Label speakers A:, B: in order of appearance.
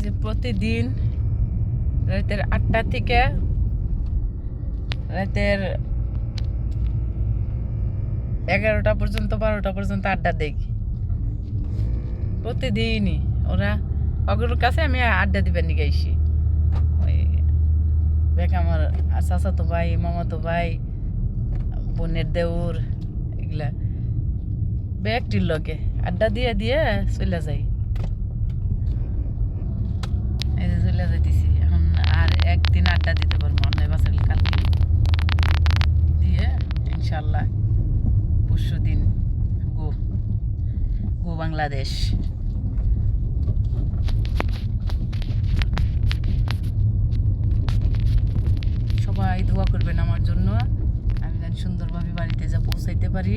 A: যে প্রতিদিন রাতের 8টা থেকে রাতের 11টা পর্যন্ত 12টা পর্যন্ত আড্ডা দেই প্রতিদিনই। ওরা ওগুলোর কাছে আমি আড্ডা দিবার নিয়ে গাইছি। ওই দেখ আমার চাচাতো ভাই, মামাতো ভাই, বোনের দেউর, এগুলা ব্যাগটির লগে আড্ডা দিয়ে দিয়ে চলে যাই। এই যে চলে যাইতেছি এখন, আর একদিন আড্ডা দিতে পারবো অন্যায় বাসাল কালকে দিয়ে ইনশাল্লাহ পরশু দিন গো গো বাংলাদেশ। সবাই দোয়া করবেন আমার জন্য, আমি যেন সুন্দরভাবে বাড়িতে যা পৌঁছাইতে পারি।